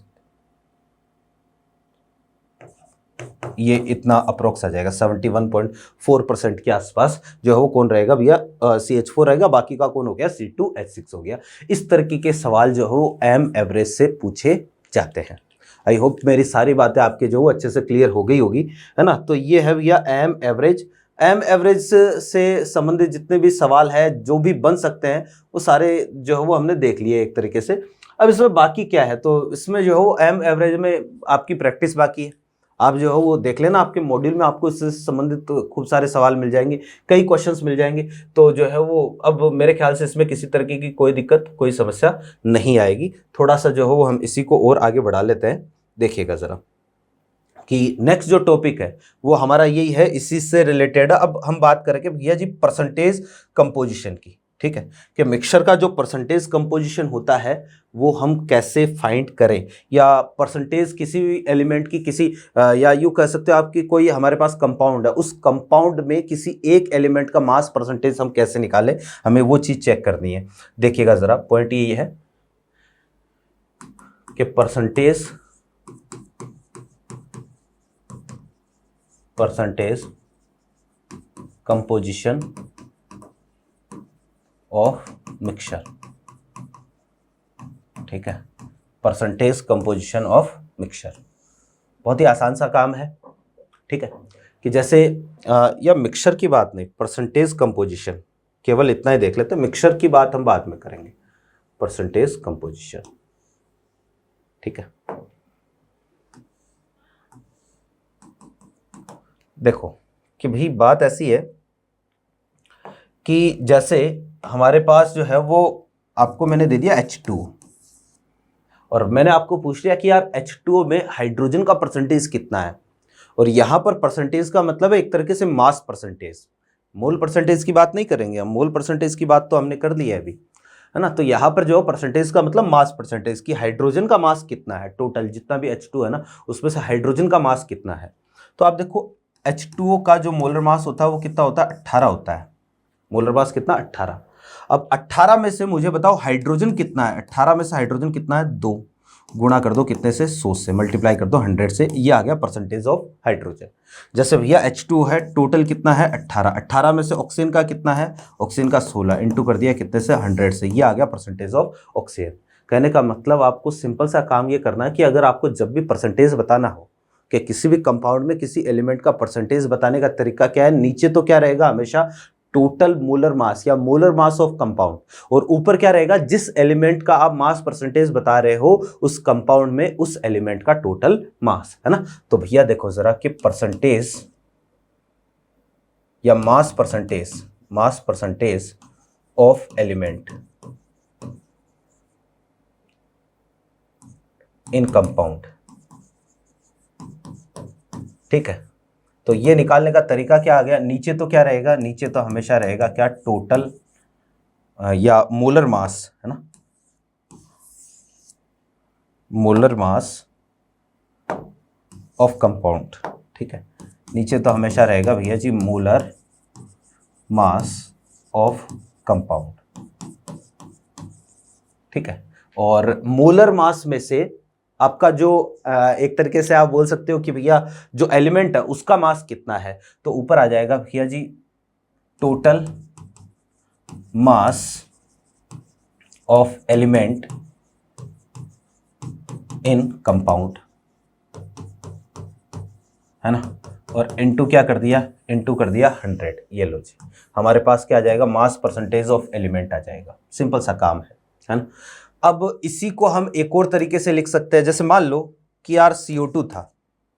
ये इतना अप्रोक्स आ जाएगा 71.4% के आसपास जो है वो कौन रहेगा भैया, CH4 रहेगा। बाकी का कौन हो गया, C2H6 हो गया। इस तरीके के सवाल जो है वो एम एवरेज से पूछे जाते हैं। आई होप मेरी सारी बातें आपके जो अच्छे से क्लियर हो गई होगी, है ना। तो ये है भैया एम एवरेज। एम एवरेज से संबंधित जितने भी सवाल है जो भी बन सकते हैं वो सारे जो है वो हमने देख लिए एक तरीके से। अब इसमें बाकी क्या है, तो इसमें जो है वो एम एवरेज में आपकी प्रैक्टिस बाकी है। आप जो है वो देख लेना, आपके मॉड्यूल में आपको इससे संबंधित खूब सारे सवाल मिल जाएंगे, कई क्वेश्चंस मिल जाएंगे। तो जो है वो अब मेरे ख्याल से इसमें किसी तरीके की कोई दिक्कत कोई समस्या नहीं आएगी। थोड़ा सा जो है वो हम इसी को और आगे बढ़ा लेते हैं। देखिएगा ज़रा कि नेक्स्ट जो टॉपिक है वो हमारा यही है, इसी से रिलेटेड। अब हम बात करेंगे भैया जी परसेंटेज कंपोजिशन की, ठीक है, कि मिक्सचर का जो परसेंटेज कंपोजिशन होता है वो हम कैसे फाइंड करें, या परसेंटेज किसी भी एलिमेंट की किसी या यूँ कह सकते हो आपकी कोई हमारे पास कंपाउंड है, उस कंपाउंड में किसी एक एलिमेंट का मास परसेंटेज हम कैसे निकालें, हमें वो चीज़ चेक करनी है। देखिएगा ज़रा, पॉइंट ये है कि परसेंटेज कंपोजिशन ऑफ मिक्सचर, ठीक है, परसेंटेज कंपोजिशन ऑफ मिक्सचर। बहुत ही आसान सा काम है, ठीक है, कि जैसे या मिक्सचर की बात नहीं, परसेंटेज कंपोजिशन, केवल इतना ही देख लेते हैं। मिक्सचर की बात हम बाद में करेंगे, परसेंटेज कंपोजिशन, ठीक है। देखो कि भाई बात ऐसी है कि जैसे हमारे पास जो है वो आपको मैंने दे दिया H2 और मैंने आपको पूछ लिया कि यार H2O में हाइड्रोजन का परसेंटेज कितना है। और यहाँ पर परसेंटेज का मतलब है एक तरीके से मास परसेंटेज, मोल परसेंटेज की बात नहीं करेंगे हम, मोल परसेंटेज की बात तो हमने कर ली है अभी, है ना। तो यहाँ पर जो परसेंटेज का मतलब मास परसेंटेज की हाइड्रोजन का मास कितना है, टोटल जितना भी H2 है ना उसमें से हाइड्रोजन का मास कितना है। तो आप देखो H2O का जो मोलर मास होता है वो कितना होता है, 18 होता है। मोलर मास कितना, 18। अब 18 में से मुझे बताओ हाइड्रोजन कितना है, 18 में से हाइड्रोजन कितना है 2, गुणा कर दो कितने से, 100 से, मल्टीप्लाई कर दो 100 से, ये आ गया परसेंटेज ऑफ हाइड्रोजन। जैसे भैया H2 है, टोटल कितना है 18, 18 में से ऑक्सीजन का कितना है, ऑक्सीजन का 16, इंटू कर दिया कितने से 100 से, ये आ गया परसेंटेज ऑफ ऑक्सीजन। कहने का मतलब आपको सिंपल सा काम ये करना है कि अगर आपको जब भी परसेंटेज बताना हो कि किसी भी कंपाउंड में किसी एलिमेंट का परसेंटेज बताने का तरीका क्या है, नीचे तो क्या रहेगा हमेशा टोटल मोलर मास या मोलर मास ऑफ कंपाउंड, और ऊपर क्या रहेगा, जिस एलिमेंट का आप मास परसेंटेज बता रहे हो उस कंपाउंड में उस एलिमेंट का टोटल मास, है ना। तो भैया देखो जरा कि परसेंटेज या mass percentage of element in compound, ठीक है। तो ये निकालने का तरीका क्या आ गया, नीचे तो क्या रहेगा, नीचे तो हमेशा रहेगा क्या, टोटल या मोलर मास, है ना, मोलर मास ऑफ कंपाउंड, ठीक है। नीचे तो हमेशा रहेगा भैया जी मोलर मास ऑफ कंपाउंड, ठीक है। और मोलर मास में से आपका जो एक तरीके से आप बोल सकते हो कि भैया जो एलिमेंट है उसका मास कितना है, तो ऊपर आ जाएगा भैया जी total mass of element in compound, है ना। और इनटू क्या कर दिया, इनटू कर दिया 100। ये लो जी, हमारे पास क्या आ जाएगा, मास परसेंटेज ऑफ एलिमेंट आ जाएगा। सिंपल सा काम है ना। अब इसी को हम एक और तरीके से लिख सकते हैं, जैसे मान लो कि यार CO2 था,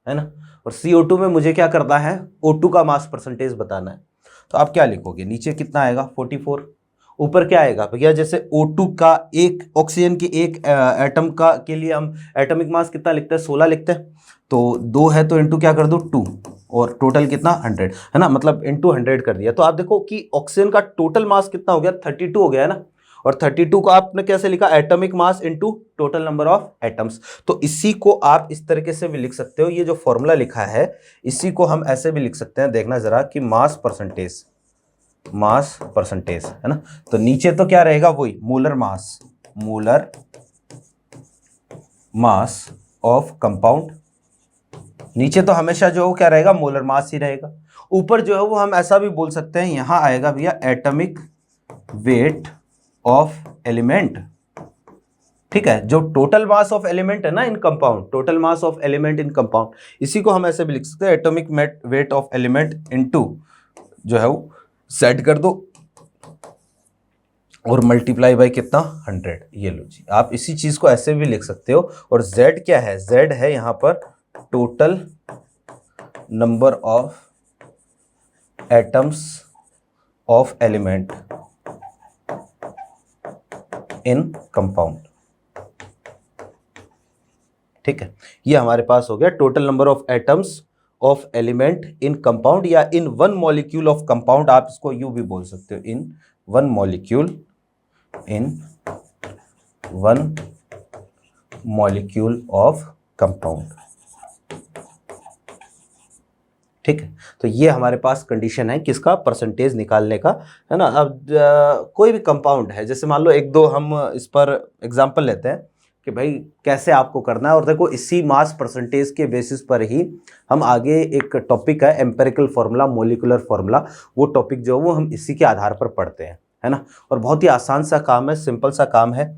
है ना, और CO2 में मुझे क्या करना है, O2 का मास परसेंटेज बताना है। तो आप क्या लिखोगे, नीचे कितना आएगा 44, ऊपर क्या आएगा भैया, जैसे O2 का एक ऑक्सीजन की एक एटम का के लिए हम एटॉमिक मास कितना लिखते हैं, 16 लिखते हैं। तो 2 है तो इंटू क्या कर दो 2, और टोटल कितना 100, है ना, मतलब इंटू 100 कर दिया। तो आप देखो कि ऑक्सीजन का टोटल मास कितना हो गया, 32 हो गया है ना। और 32 को आपने कैसे लिखा, atomic mass into total number of atoms. तो इसी को आप इस तरीके से भी लिख सकते हो, ये जो फॉर्मूला लिखा है इसी को हम ऐसे भी लिख सकते हैं, देखना जरा कि मास परसेंटेज, है ना। तो नीचे तो क्या रहेगा, वही मोलर मास ऑफ कंपाउंड, नीचे तो हमेशा जो क्या रहेगा, मोलर मास ही रहेगा। ऊपर जो है वो हम ऐसा भी बोल सकते हैं, यहां आएगा भैया एटॉमिक वेट ऑफ एलिमेंट, ठीक है, जो टोटल मास ऑफ एलिमेंट है ना in compound, total mass of element in compound, इसी को हम ऐसे भी लिख सकते हैं atomic weight of element into जो है वो सेट कर दो और मल्टीप्लाई बाय कितना 100। ये लो जी, आप इसी चीज को ऐसे भी लिख सकते हो। और Z क्या है, Z है यहां पर total number of atoms of element in compound, ठीक है। ये हमारे पास हो गया total number of atoms of element in compound, या in one molecule of compound, आप इसको यू भी बोल सकते हो, in one molecule of compound, ठीक है। तो ये हमारे पास कंडीशन है किसका, परसेंटेज निकालने का, है ना। अब कोई भी कंपाउंड है, जैसे मान लो एक दो हम इस पर एग्जांपल लेते हैं कि भाई कैसे आपको करना है। और देखो इसी मास परसेंटेज के बेसिस पर ही हम आगे एक टॉपिक है एम्पिरिकल फार्मूला, मोलिकुलर फार्मूला, वो टॉपिक जो है वो हम इसी के आधार पर पढ़ते हैं, है ना। और बहुत ही आसान सा काम है, सिंपल सा काम है।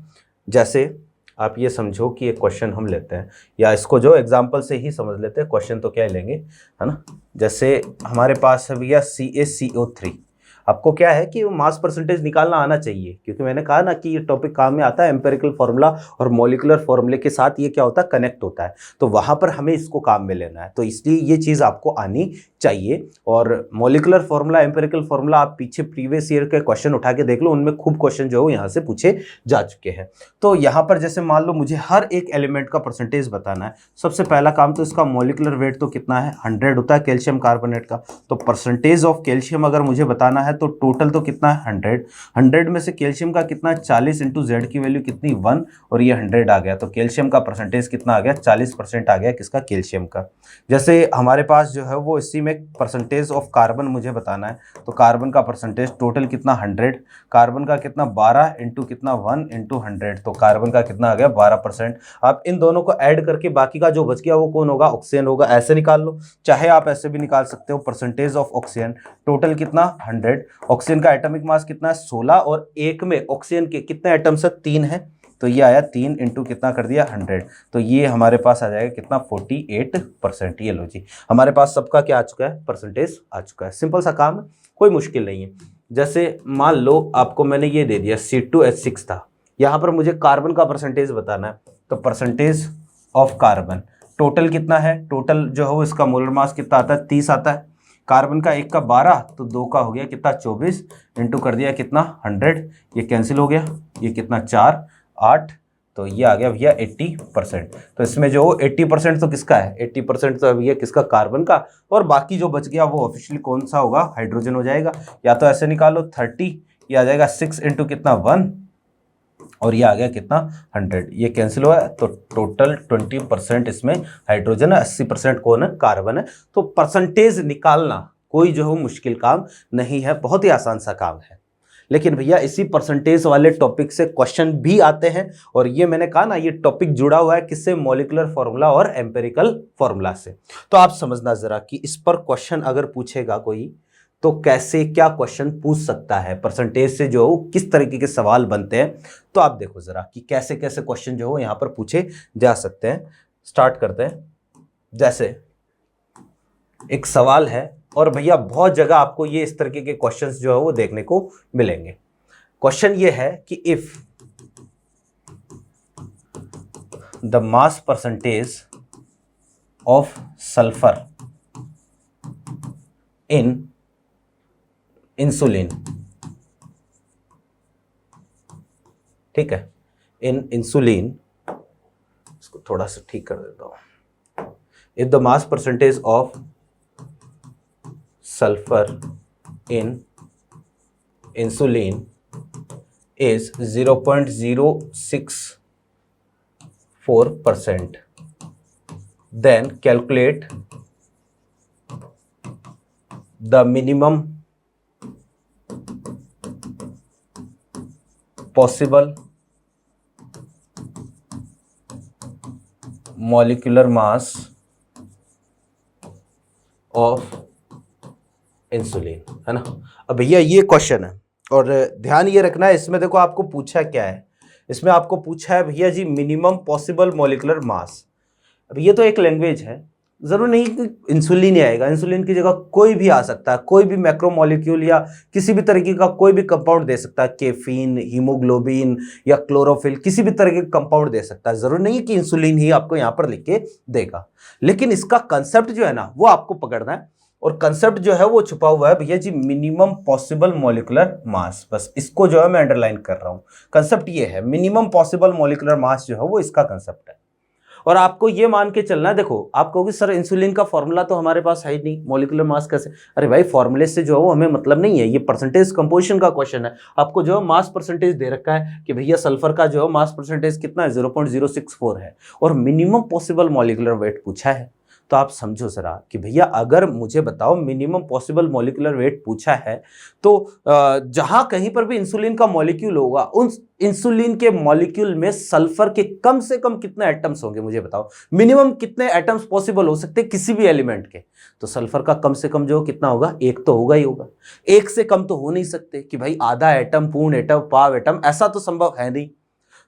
जैसे आप ये समझो कि एक क्वेश्चन हम लेते हैं, या इसको जो एग्जाम्पल से ही समझ लेते हैं, क्वेश्चन तो क्या लेंगे, है ना। जैसे हमारे पास है भैया CaCO3, आपको क्या है कि मास परसेंटेज निकालना आना चाहिए, क्योंकि मैंने कहा ना कि ये टॉपिक काम में आता है, एम्पिरिकल फार्मूला और मॉलिकुलर फार्मूले के साथ ये क्या होता है, कनेक्ट होता है। तो वहाँ पर हमें इसको काम में लेना है, तो इसलिए ये चीज़ आपको आनी चाहिए। और मॉलिकुलर फार्मूला, एम्पिरिकल फार्मूला आप पीछे प्रीवियस ईयर के क्वेश्चन उठा के देख लो, उनमें खूब क्वेश्चन जो है यहाँ से पूछे जा चुके हैं। तो यहाँ पर जैसे मान लो मुझे हर एक एलिमेंट का परसेंटेज बताना है, सबसे पहला काम तो इसका मॉलिकुलर वेट तो कितना है, 100 होता है कैल्शियम कार्बोनेट का। तो परसेंटेज ऑफ कैल्शियम अगर मुझे बताना है तो टोटल तो कितना है 100 में से कैल्शियम का कितना है 40 इंटू जेड की वैल्यू कितनी 1, और ये 100 आ गया। तो कैल्शियम का परसेंटेज कितना आ गया, 40% आ गया किसका, कैल्शियम का। जैसे हमारे पास जो है वो इसी में परसेंटेज ऑफ कार्बन मुझे बताना है, तो कार्बन का परसेंटेज टोटल कितना 100, कार्बन का कितना 12 इंटू कितना 1 इंटू 100, तो कार्बन का कितना आ गया 12%। आप इन दोनों को ऐड करके बाकी का जो बच गया वो कौन होगा, ऑक्सीजन होगा। ऐसे निकाल लो, चाहे आप ऐसे भी निकाल सकते हो। परसेंटेज ऑफ ऑक्सीजन टोटल कितना 100, ऑक्सीजन का एटॉमिक मास कितना है 16, और एक में ऑक्सीजन के कितने एटम्स है 3 है, तो ये आया 3 इंटू कितना कर दिया 100, तो ये हमारे पास आ जाएगा कितना 48%। ये लो जी, हमारे पास सबका क्या आ चुका है, परसेंटेज आ चुका है। सिंपल सा काम है, कोई मुश्किल नहीं है। जैसे मान लो आपको मैंने ये दे दिया C2H6 था, यहाँ पर मुझे कार्बन का परसेंटेज बताना है, तो परसेंटेज ऑफ कार्बन टोटल कितना है, टोटल जो है इसका मोलर मास कितना आता है 30 आता है, कार्बन का एक का 12, तो 2 का हो गया कितना 24, इंटू कर दिया कितना 100, ये कैंसिल हो गया, ये कितना 4 8, तो ये आ गया भैया 80%। तो इसमें जो 80% तो किसका है, 80% तो भैया किसका, कार्बन का, और बाकी जो बच गया वो ऑफिशियली कौन सा होगा, हाइड्रोजन हो जाएगा। या तो ऐसे निकालो 30, ये आ जाएगा 6 इंटू कितना 1, और ये आ गया कितना 100, ये कैंसिल हुआ है, तो टोटल 20% इसमें हाइड्रोजन है, 80% कौन है, कार्बन है। तो परसेंटेज निकालना कोई जो है मुश्किल काम नहीं है, बहुत ही आसान सा काम है। लेकिन भैया इसी परसेंटेज वाले टॉपिक से क्वेश्चन भी आते हैं, और ये मैंने कहा ना, ये टॉपिक जुड़ा हुआ है किससे, मॉलिक्यूलर फॉर्मूला और एम्पिरिकल फॉर्मूला से। तो आप समझना जरा कि इस पर क्वेश्चन अगर पूछेगा कोई तो कैसे क्या क्वेश्चन पूछ सकता है, परसेंटेज से जो किस तरीके के सवाल बनते हैं। तो आप देखो जरा कि कैसे कैसे क्वेश्चन जो हो यहाँ पर पूछे जा सकते हैं। स्टार्ट करते हैं। जैसे एक सवाल है, और भैया बहुत जगह आपको ये इस तरीके के क्वेश्चंस जो है वो देखने को मिलेंगे। क्वेश्चन ये है कि if the mass percentage of sulphur in insulin, ठीक है, इन इंसुलिन, इसको थोड़ा सा ठीक कर देता हूं। If the mass percentage of sulfur in insulin is 0.064%, then calculate the minimum possible molecular mass of insulin, है ना। अब भैया ये क्वेश्चन है, और ध्यान ये रखना है, इसमें देखो आपको पूछा क्या है, इसमें आपको पूछा है भैया जी मिनिमम पॉसिबल मॉलिक्यूलर मास। अब ये तो एक लैंग्वेज है, जरूर नहीं कि इंसुलिन ही आएगा, इंसुलिन की जगह कोई भी आ सकता है, कोई भी मैक्रोमोलिक्यूल या किसी भी तरीके का कोई भी कंपाउंड दे सकता है, केफीन, हीमोग्लोबिन या क्लोरोफिल, किसी भी तरह के कंपाउंड दे सकता है। जरूर नहीं है कि इंसुलिन ही आपको यहाँ पर लिख के देगा, लेकिन इसका कंसेप्ट जो है ना वो आपको पकड़ना है, और कंसेप्ट जो है वो छुपा हुआ है भैया जी मिनिमम पॉसिबल मॉलिक्यूलर मास। बस इसको जो है मैं अंडरलाइन कर रहा हूं, कंसेप्ट ये है, मिनिमम पॉसिबल मॉलिक्यूलर मास जो है वो इसका कंसेप्ट है। और आपको ये मान के चलना है, देखो आप कहोगे सर इंसुलिन का फॉर्मूला तो हमारे पास है ही नहीं, मॉलिक्यूलर मास कैसे, अरे भाई फॉर्मूले से जो है वो हमें मतलब नहीं है, ये परसेंटेज कंपोजिशन का क्वेश्चन है। आपको जो है मास परसेंटेज दे रखा है कि भैया सल्फर का जो है मास परसेंटेज कितना है 0.064 है, और मिनिमम पॉसिबल मॉलिक्यूलर वेट पूछा है। तो आप समझो जरा कि भैया अगर मुझे बताओ मिनिमम पॉसिबल मॉलिक्यूलर वेट पूछा है, तो जहां कहीं पर भी इंसुलिन का मॉलिक्यूल होगा, उन इंसुलिन के मॉलिक्यूल में सल्फर के कम से कम कितने एटम्स होंगे, मुझे बताओ मिनिमम कितने एटम्स पॉसिबल हो सकते हैं किसी भी एलिमेंट के। तो सल्फर का कम से कम जो कितना होगा, एक तो होगा ही होगा, एक से कम तो हो नहीं सकते कि भाई आधा एटम, पूर्ण एटम, पाव एटम, ऐसा तो संभव है नहीं।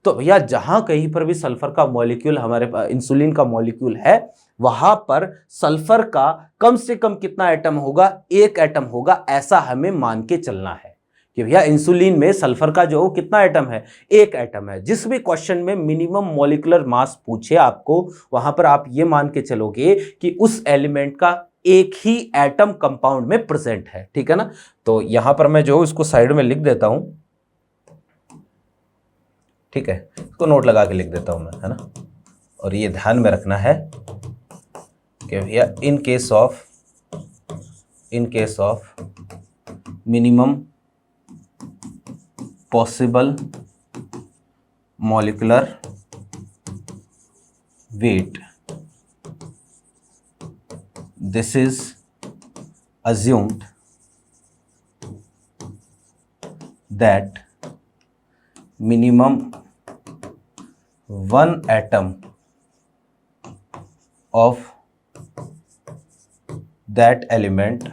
तो भैया जहां कहीं पर भी सल्फर का मॉलिक्यूल हमारे इंसुलिन का मॉलिक्यूल है, वहां पर सल्फर का कम से कम कितना एटम होगा, एक एटम होगा, ऐसा हमें मान के चलना है कि भैया इंसुलिन में सल्फर का जो कितना एटम है, एक एटम है। जिस भी क्वेश्चन में मिनिमम मॉलिक्यूलर मास पूछे आपको, वहां पर आप ये मान के चलोगे कि उस एलिमेंट का एक ही एटम कंपाउंड में प्रेजेंट है, ठीक है ना। तो यहां पर मैं जो इसको साइड में लिख देता हूं, ठीक है, इसको नोट लगा के लिख देता हूं मैं, है ना। और ये ध्यान में रखना है कि भैया in case of minimum possible molecular weight, this is assumed that minimum one atom of that element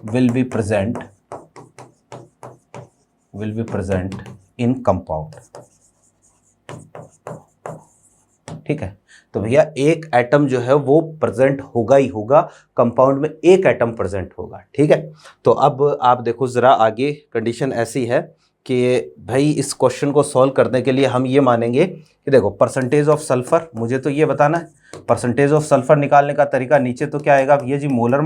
will be present in compound। ठीक है, तो भैया एक एटम जो है वो प्रेजेंट होगा ही होगा, कंपाउंड में एक एटम प्रेजेंट होगा। ठीक है, तो अब आप देखो जरा आगे कंडीशन ऐसी है कि भाई इस क्वेश्चन को सॉल्व करने के लिए हम ये मानेंगे कि देखो परसेंटेज ऑफ सल्फर, मुझे तो ये बताना है परसेंटेज ऑफ सल्फर निकालने का तरीका। नीचे तो क्या आएगा भैया जी, मोलर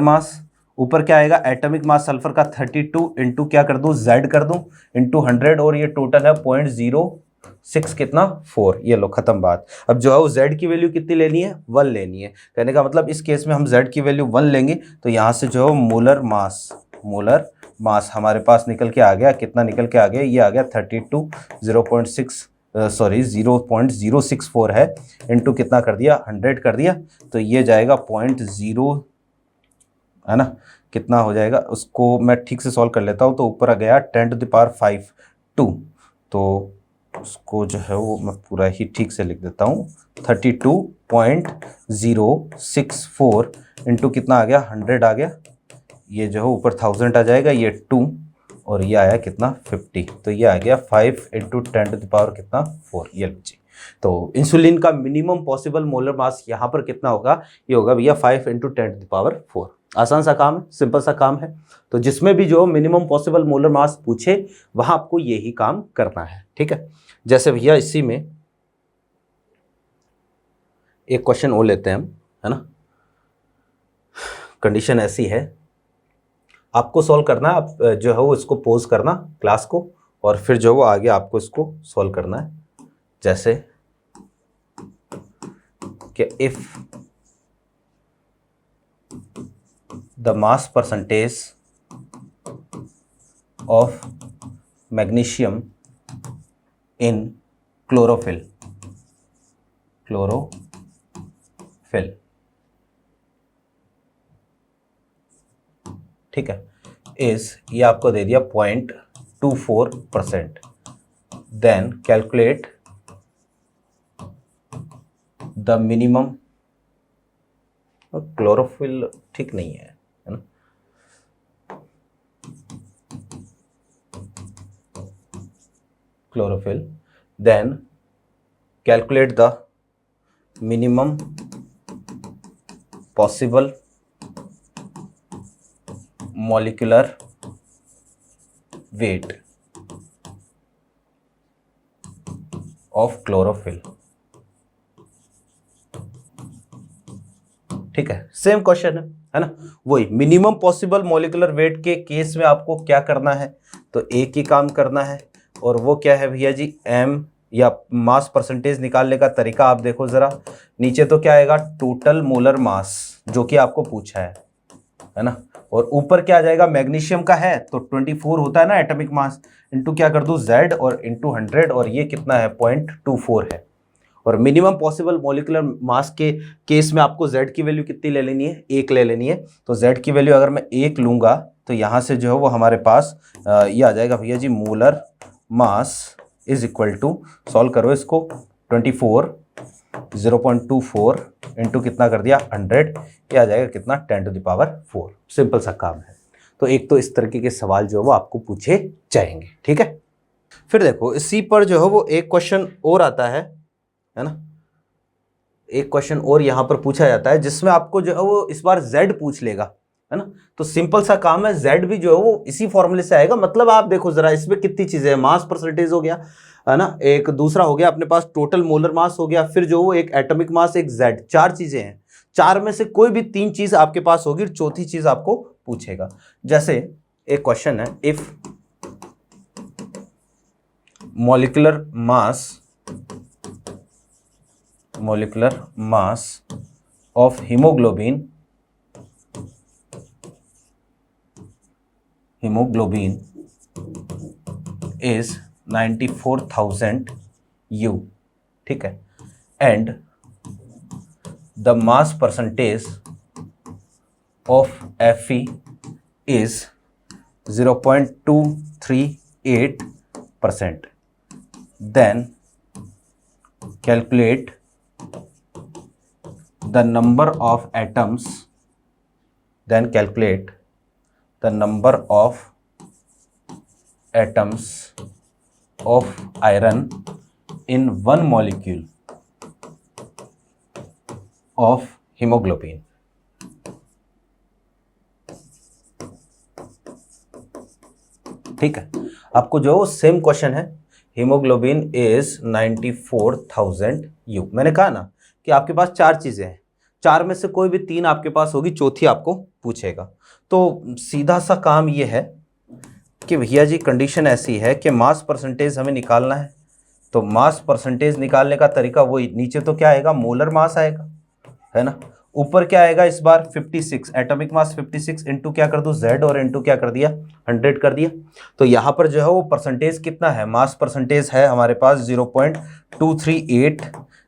मास, ऊपर क्या आएगा, एटॉमिक मास सल्फर का 32 इंटू क्या कर दूं, Z कर दूं, इंटू 100, और ये टोटल है 0.06 कितना 4। ये लो खत्म बात। अब जो है वो Z की वैल्यू कितनी लेनी है, 1 लेनी है। कहने का मतलब इस केस में हम Z की वैल्यू 1 लेंगे, तो यहाँ से जो है मोलर मास हमारे पास निकल के आ गया, कितना निकल के आ गया, ये आ गया 32, 0.064 है, इंटू कितना कर दिया, 100 कर दिया, तो ये जाएगा 0.0, है ना, कितना हो जाएगा, उसको मैं ठीक से सॉल्व कर लेता हूँ। तो ऊपर आ गया 10⁵ 2, तो उसको जो है वो मैं पूरा ही ठीक से लिख देता हूँ, 32.064 इंटू कितना आ गया, 100 आ गया, ये जो है ऊपर 1000 आ जाएगा, ये 2 और ये आया कितना 50, तो ये आ गया 5 इंटू 10⁻, कितना 4। ये लीजिए, तो इंसुलिन का मिनिमम पॉसिबल मोलर मास यहाँ पर कितना होगा, ये होगा भैया 5 इंटू 10⁻⁴। आसान सा काम है, सिंपल सा काम है। तो जिसमें भी जो मिनिमम पॉसिबल मोलर मास पूछे वहां आपको यही काम करना है। ठीक है, जैसे भैया इसी में एक क्वेश्चन और लेते हैं हम, है ना। कंडीशन ऐसी है, आपको सॉल्व करना है, आप जो है वो इसको पॉज करना क्लास को, और फिर जो वो आगे आपको इसको सॉल्व करना है। जैसे कि if the mass percentage of magnesium in chlorophyll ठीक है, is ये आपको दे दिया 0.24%, then calculate the minimum, chlorophyll ठीक नहीं है ना, chlorophyll, then calculate the minimum possible molecular weight of chlorophyll। ठीक है, सेम क्वेश्चन है ना, वही मिनिमम पॉसिबल मॉलिक्यूलर वेट के केस में आपको क्या करना है, तो एक ही काम करना है, और वो क्या है भैया जी, m या मास परसेंटेज निकालने का तरीका आप देखो जरा। नीचे तो क्या आएगा, टोटल मोलर मास जो कि आपको पूछा है ना, और ऊपर क्या आ जाएगा, मैग्नीशियम का है तो 24 होता है ना एटॉमिक मास, इंटू क्या कर दूं Z और इंटू 100, और ये कितना है 0.24 है। और मिनिमम पॉसिबल मॉलिक्यूलर मास के केस में आपको Z की वैल्यू कितनी ले लेनी है, 1 ले लेनी है। तो Z की वैल्यू अगर मैं 1 लूँगा तो यहाँ से जो है वो हमारे पास ये आ जाएगा भैया जी, molar mass is equal to, solve करो इसको, 24 0.24 इंटू कितना कर दिया 100, ये आ जाएगा कितना 10⁴। सिंपल सा काम है। तो एक तो इस तरीके के सवाल जो है वो आपको पूछे जाएंगे। ठीक है, फिर देखो इसी पर जो है वो एक क्वेश्चन और आता है ना, एक क्वेश्चन और यहाँ पर पूछा जाता है जिसमें आपको जो है वो इस बार Z पूछ लेगा, है ना। तो सिंपल सा काम है, Z भी जो है वो इसी फॉर्मूले से आएगा। मतलब आप देखो जरा इसमें कितनी चीजें हैं, मास परसेंटेज हो गया, है ना, एक दूसरा हो गया अपने पास टोटल मोलर मास हो गया, फिर जो वो एक एटॉमिक मास, एक Z, 4 चीजें हैं। 4 में से कोई भी 3 चीज आपके पास होगी, चौथी चीज आपको पूछेगा। जैसे एक क्वेश्चन है, if molecular mass of hemoglobin is 94,000 U, ठीक है, and the mass percentage of Fe is 0.238%. Then calculate the number of atoms. Then calculate the number of atoms of iron in one molecule of hemoglobin. ठीक है, आपको जो same question है, haemoglobin is 94,000 you. मैंने कहा ना कि आपके पास चार चीजें हैं, चार में से कोई भी तीन आपके पास होगी, चौथी आपको पूछेगा। तो सीधा सा काम ये है कि भैया जी कंडीशन ऐसी है कि मास परसेंटेज हमें निकालना है। तो मास परसेंटेज निकालने का तरीका वही, नीचे तो क्या आएगा, मोलर मास आएगा, है ना। ऊपर क्या आएगा इस बार 56, एटॉमिक मास 56 इंटू क्या कर दूं Z, और इंटू क्या कर दिया 100 कर दिया। तो यहाँ पर जो है वो परसेंटेज कितना है, मास परसेंटेज है हमारे पास 0.238,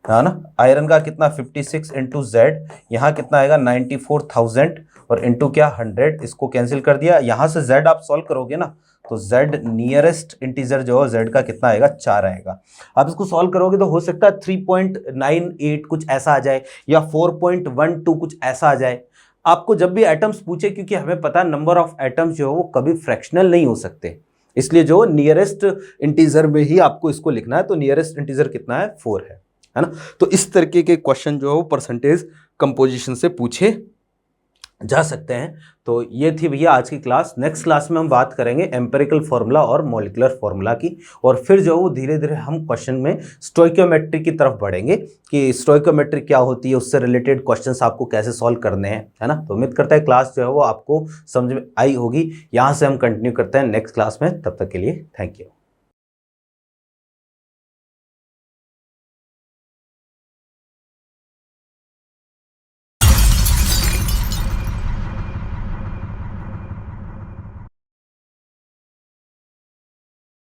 है ना। आयरन का कितना 56 इंटू Z, यहाँ कितना आएगा 94,000 और इंटू क्या 100, इसको कैंसिल कर दिया। यहाँ से Z आप सॉल्व करोगे ना तो Z नियरेस्ट इंटीजर जो है Z का कितना आएगा 4 आएगा। आप इसको सॉल्व करोगे तो हो सकता है 3.98 कुछ ऐसा आ जाए या 4.12 कुछ ऐसा आ जाए। आपको जब भी एटम्स पूछे, क्योंकि हमें पता है नंबर ऑफ एटम्स जो है वो कभी फ्रैक्शनल नहीं हो सकते, इसलिए जो नियरेस्ट इंटीजर में ही आपको इसको लिखना है। तो नियरेस्ट इंटीजर कितना है 4 है ना। तो इस तरीके के क्वेश्चन जो है वो परसेंटेज कंपोजिशन से पूछे जा सकते हैं। तो ये थी भैया आज की क्लास। नेक्स्ट क्लास में हम बात करेंगे एम्पिरिकल फार्मूला और मॉलिक्यूलर फार्मूला की, और फिर जो वो धीरे धीरे हम क्वेश्चन में स्टोइकियोमेट्री की तरफ बढ़ेंगे कि स्टोइकियोमेट्री क्या होती है, उससे रिलेटेड क्वेश्चंस आपको कैसे सॉल्व करने हैं, है ना। तो उम्मीद करता है क्लास जो है वो आपको समझ में आई होगी। यहाँ से हम कंटिन्यू करते हैं नेक्स्ट क्लास में, तब तक के लिए थैंक यू।